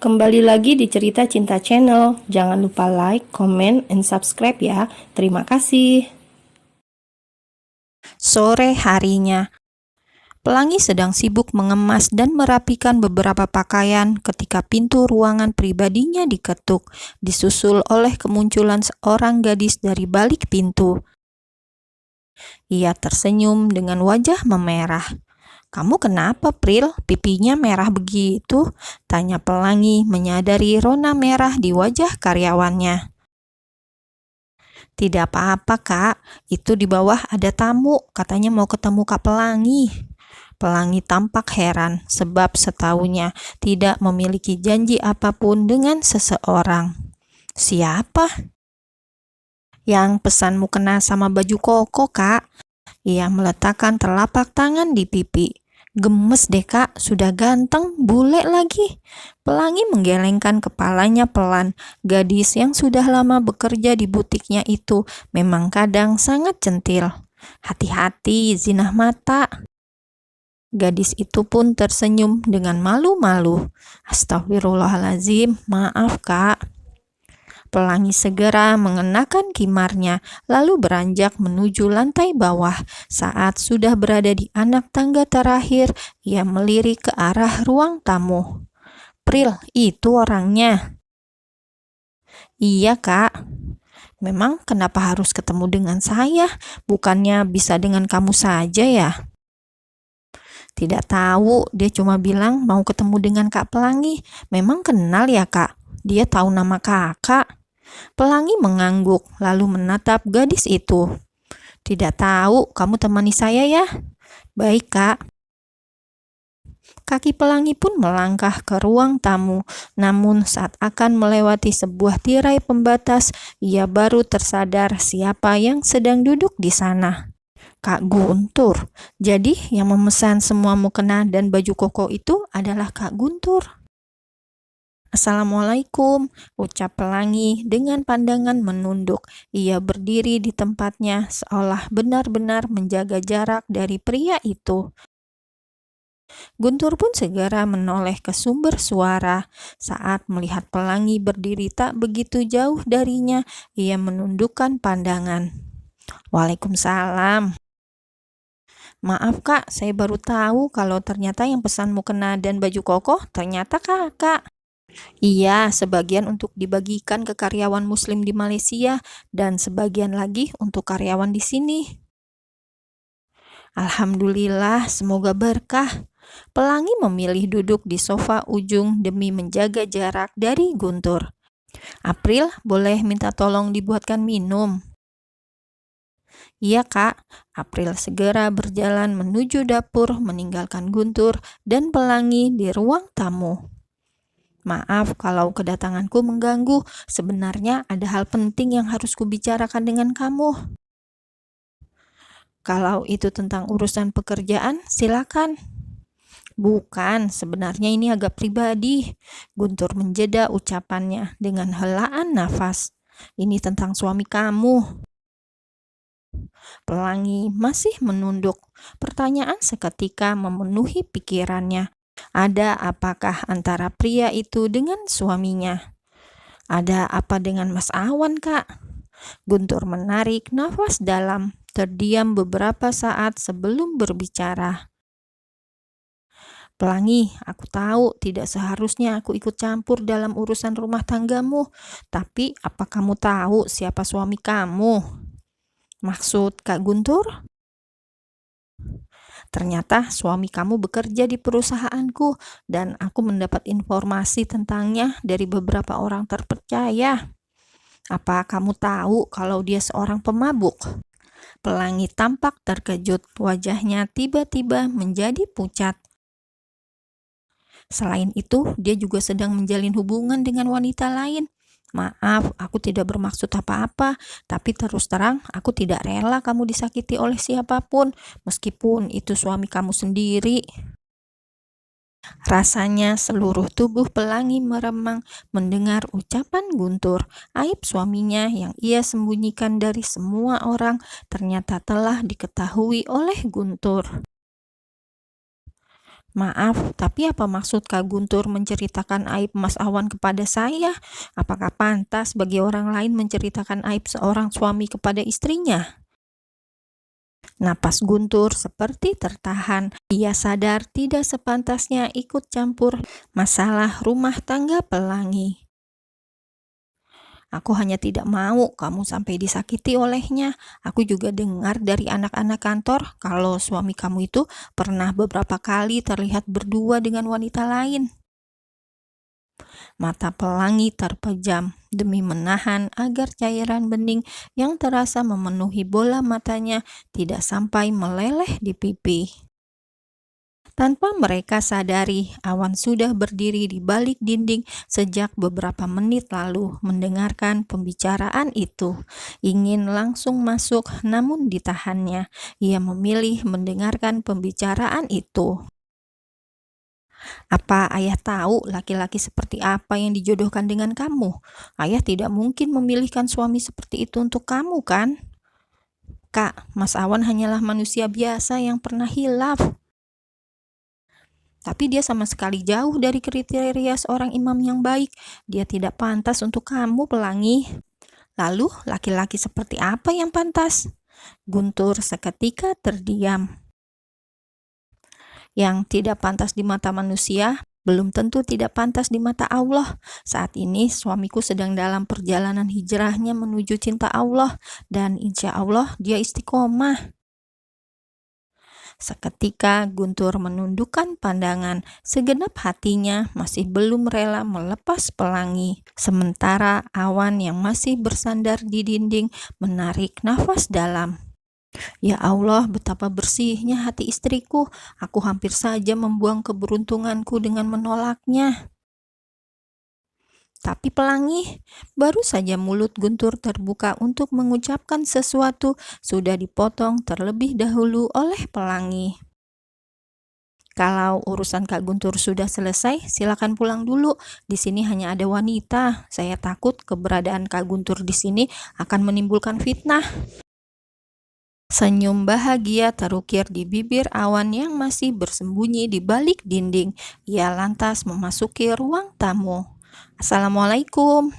Kembali lagi di Cerita Cinta Channel. Jangan lupa like, comment, and subscribe ya. Terima kasih. Sore harinya, Pelangi sedang sibuk mengemas dan merapikan beberapa pakaian ketika pintu ruangan pribadinya diketuk, disusul oleh kemunculan seorang gadis dari balik pintu. Ia tersenyum dengan wajah memerah. "Kamu kenapa, Pril? Pipinya merah begitu?" tanya Pelangi, menyadari rona merah di wajah karyawannya. "Tidak apa-apa, Kak. Itu di bawah ada tamu, katanya mau ketemu Kak Pelangi." Pelangi tampak heran sebab setahunya tidak memiliki janji apapun dengan seseorang. "Siapa?" "Yang pesanmu kena sama baju koko, Kak." Ia meletakkan telapak tangan di pipi. "Gemes deh, Kak. Sudah ganteng, bule lagi." Pelangi menggelengkan kepalanya pelan. Gadis yang sudah lama bekerja di butiknya itu memang kadang sangat centil. "Hati-hati, zinah mata." Gadis itu pun tersenyum dengan malu-malu. "Astagfirullahalazim, maaf, Kak." Pelangi segera mengenakan kimarnya, lalu beranjak menuju lantai bawah. Saat sudah berada di anak tangga terakhir, ia melirik ke arah ruang tamu. "Pril, itu orangnya." "Iya, Kak." "Memang kenapa harus ketemu dengan saya? Bukannya bisa dengan kamu saja ya?" "Tidak tahu, dia cuma bilang mau ketemu dengan Kak Pelangi." "Memang kenal ya, Kak? Dia tahu nama Kakak?" Pelangi mengangguk, lalu menatap gadis itu. "Tidak tahu, kamu temani saya ya." "Baik, Kak." Kaki Pelangi pun melangkah ke ruang tamu, namun saat akan melewati sebuah tirai pembatas, ia baru tersadar siapa yang sedang duduk di sana. Kak Guntur. Jadi yang memesan semua mukena dan baju koko itu adalah Kak Guntur. "Assalamualaikum," ucap Pelangi dengan pandangan menunduk. Ia berdiri di tempatnya seolah benar-benar menjaga jarak dari pria itu. Guntur pun segera menoleh ke sumber suara. Saat melihat Pelangi berdiri tak begitu jauh darinya, ia menundukkan pandangan. "Waalaikumsalam." "Maaf, Kak, saya baru tahu kalau ternyata yang pesan mukena dan baju koko ternyata Kakak." "Iya, sebagian untuk dibagikan ke karyawan muslim di Malaysia dan sebagian lagi untuk karyawan di sini." "Alhamdulillah, semoga berkah." Pelangi memilih duduk di sofa ujung demi menjaga jarak dari Guntur. "April, boleh minta tolong dibuatkan minum?" "Iya, Kak." April segera berjalan menuju dapur, meninggalkan Guntur dan Pelangi di ruang tamu. "Maaf kalau kedatanganku mengganggu. Sebenarnya ada hal penting yang harus kubicarakan dengan kamu." "Kalau itu tentang urusan pekerjaan, silakan." "Bukan, sebenarnya ini agak pribadi." Guntur menjeda ucapannya dengan helaan nafas. "Ini tentang suami kamu." Pelangi masih menunduk. Pertanyaan seketika memenuhi pikirannya. Ada apakah antara pria itu dengan suaminya? "Ada apa dengan Mas Awan, Kak?" Guntur menarik nafas dalam, terdiam beberapa saat sebelum berbicara. "Pelangi, aku tahu tidak seharusnya aku ikut campur dalam urusan rumah tanggamu, tapi apa kamu tahu siapa suami kamu?" "Maksud Kak Guntur?" "Ternyata suami kamu bekerja di perusahaanku dan aku mendapat informasi tentangnya dari beberapa orang terpercaya." "Apa kamu tahu kalau dia seorang pemabuk?" Pelangi tampak terkejut, wajahnya tiba-tiba menjadi pucat. "Selain itu, dia juga sedang menjalin hubungan dengan wanita lain." "Maaf, aku tidak bermaksud apa-apa, tapi terus terang aku tidak rela kamu disakiti oleh siapapun, meskipun itu suami kamu sendiri." Rasanya seluruh tubuh Pelangi meremang mendengar ucapan Guntur. Aib suaminya yang ia sembunyikan dari semua orang ternyata telah diketahui oleh Guntur. Maaf, tapi apa maksud Kak Guntur menceritakan aib Mas Awan kepada saya? Apakah pantas bagi orang lain menceritakan aib seorang suami kepada istrinya? Napas Guntur seperti tertahan. Ia sadar tidak sepantasnya ikut campur masalah rumah tangga Pelangi. Aku hanya tidak mau kamu sampai disakiti olehnya. Aku juga dengar dari anak-anak kantor kalau suami kamu itu pernah beberapa kali terlihat berdua dengan wanita lain. Mata Pelangi terpejam demi menahan agar cairan bening yang terasa memenuhi bola matanya tidak sampai meleleh di pipi. Tanpa mereka sadari, Awan sudah berdiri di balik dinding sejak beberapa menit lalu mendengarkan pembicaraan itu. Ingin langsung masuk namun ditahannya. Ia memilih mendengarkan pembicaraan itu. Apa ayah tahu laki-laki seperti apa yang dijodohkan dengan kamu? Ayah tidak mungkin memilihkan suami seperti itu untuk kamu, kan? Kak, Mas Awan hanyalah manusia biasa yang pernah hilaf. Tapi dia sama sekali jauh dari kriteria seorang imam yang baik. Dia tidak pantas untuk kamu, Pelangi. Lalu, laki-laki seperti apa yang pantas? Guntur seketika terdiam. Yang tidak pantas di mata manusia, belum tentu tidak pantas di mata Allah. Saat ini suamiku sedang dalam perjalanan hijrahnya menuju cinta Allah, dan insya Allah dia istiqomah. Seketika Guntur menundukkan pandangan, segenap hatinya masih belum rela melepas Pelangi. Sementara Awan yang masih bersandar di dinding menarik nafas dalam. Ya Allah, betapa bersihnya hati istriku. Aku hampir saja membuang keberuntunganku dengan menolaknya. Tapi Pelangi, baru saja mulut Guntur terbuka untuk mengucapkan sesuatu, sudah dipotong terlebih dahulu oleh Pelangi. Kalau urusan Kak Guntur sudah selesai, silakan pulang dulu. Di sini hanya ada wanita. Saya takut keberadaan Kak Guntur di sini akan menimbulkan fitnah. Senyum bahagia terukir di bibir Awan yang masih bersembunyi di balik dinding. Ia lantas memasuki ruang tamu. Assalamualaikum.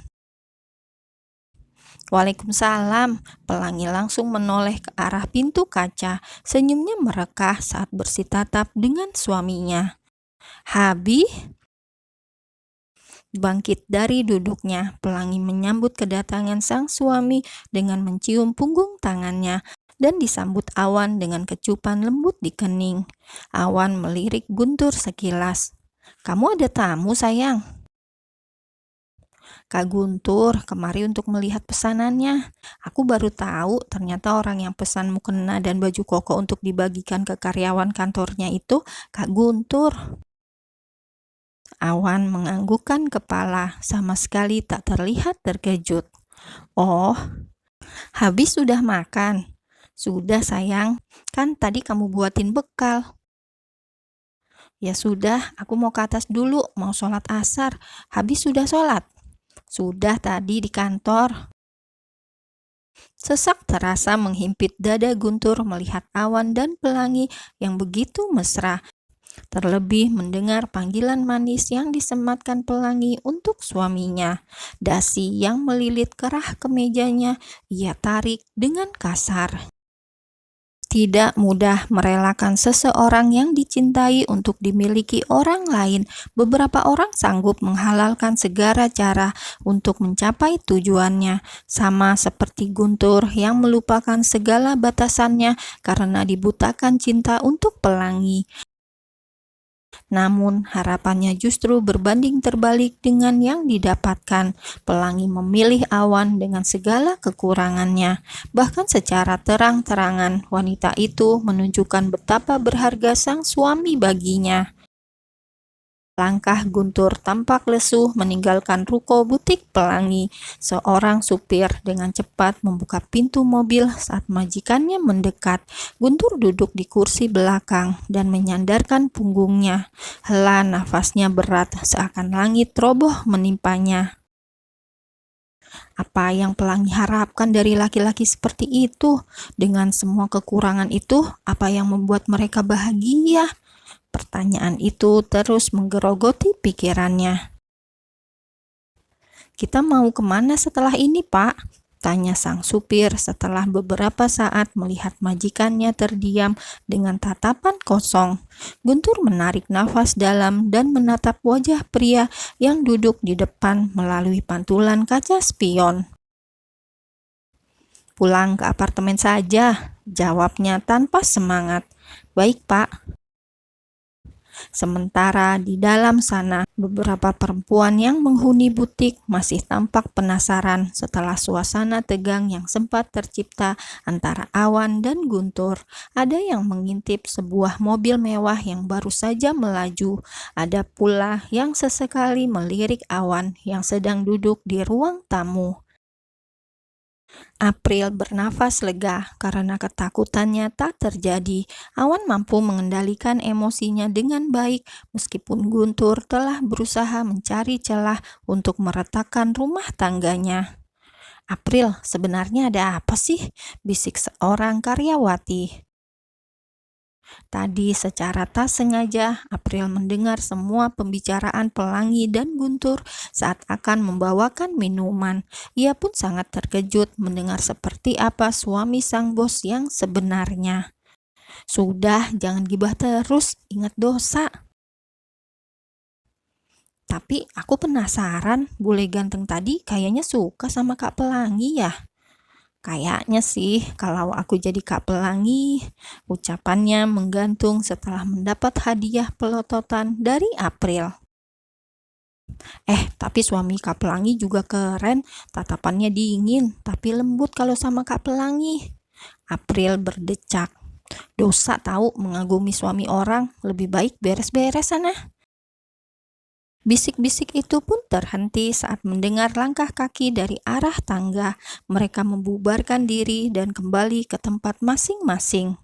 Waalaikumsalam. Pelangi langsung menoleh ke arah pintu kaca. Senyumnya merekah saat bersitatap dengan suaminya. Habi bangkit dari duduknya. Pelangi menyambut kedatangan sang suami dengan mencium punggung tangannya dan disambut Awan dengan kecupan lembut di kening. Awan melirik Guntur sekilas. Kamu ada tamu, sayang? Kak Guntur, kemari untuk melihat pesanannya. Aku baru tahu ternyata orang yang pesan mukena dan baju koko untuk dibagikan ke karyawan kantornya itu Kak Guntur. Awan menganggukkan kepala, sama sekali tak terlihat terkejut. Oh, habis sudah makan? Sudah sayang, kan tadi kamu buatin bekal. Ya sudah, aku mau ke atas dulu, mau sholat asar. Habis sudah sholat? Sudah tadi di kantor. Sesak terasa menghimpit dada Guntur melihat Awan dan Pelangi yang begitu mesra. Terlebih mendengar panggilan manis yang disematkan Pelangi untuk suaminya. Dasi yang melilit kerah kemejanya ia tarik dengan kasar. Tidak mudah merelakan seseorang yang dicintai untuk dimiliki orang lain. Beberapa orang sanggup menghalalkan segala cara untuk mencapai tujuannya, sama seperti Guntur yang melupakan segala batasannya karena dibutakan cinta untuk Pelangi. Namun harapannya justru berbanding terbalik dengan yang didapatkan. Pelangi memilih Awan dengan segala kekurangannya. Bahkan secara terang-terangan wanita itu menunjukkan betapa berharga sang suami baginya. Langkah Guntur tampak lesu meninggalkan ruko butik Pelangi. Seorang supir dengan cepat membuka pintu mobil saat majikannya mendekat. Guntur duduk di kursi belakang dan menyandarkan punggungnya. Hela nafasnya berat seakan langit roboh menimpanya. Apa yang Pelangi harapkan dari laki-laki seperti itu? Dengan semua kekurangan itu, apa yang membuat mereka bahagia? Pertanyaan itu terus menggerogoti pikirannya. "Kita mau kemana setelah ini, Pak?" tanya sang supir setelah beberapa saat melihat majikannya terdiam dengan tatapan kosong. Guntur menarik nafas dalam dan menatap wajah pria yang duduk di depan melalui pantulan kaca spion. "Pulang ke apartemen saja," jawabnya tanpa semangat. "Baik, Pak." Sementara di dalam sana, beberapa perempuan yang menghuni butik masih tampak penasaran setelah suasana tegang yang sempat tercipta antara Awan dan Guntur. Ada yang mengintip sebuah mobil mewah yang baru saja melaju. Ada pula yang sesekali melirik Awan yang sedang duduk di ruang tamu. April bernafas lega karena ketakutannya tak terjadi. Awan mampu mengendalikan emosinya dengan baik meskipun Guntur telah berusaha mencari celah untuk meretakkan rumah tangganya. "April, sebenarnya ada apa sih?" bisik seorang karyawati. Tadi secara tak sengaja, April mendengar semua pembicaraan Pelangi dan Guntur saat akan membawakan minuman. Ia pun sangat terkejut mendengar seperti apa suami sang bos yang sebenarnya. "Sudah, jangan gibah terus, ingat dosa." "Tapi aku penasaran, bule ganteng tadi kayaknya suka sama Kak Pelangi ya." "Kayaknya sih, kalau aku jadi Kak Pelangi," ucapannya menggantung setelah mendapat hadiah pelototan dari April. Tapi suami Kak Pelangi juga keren, tatapannya dingin, tapi lembut kalau sama Kak Pelangi." April berdecak. "Dosa tahu mengagumi suami orang, lebih baik beres-beres sana." Bisik-bisik itu pun terhenti saat mendengar langkah kaki dari arah tangga. Mereka membubarkan diri dan kembali ke tempat masing-masing.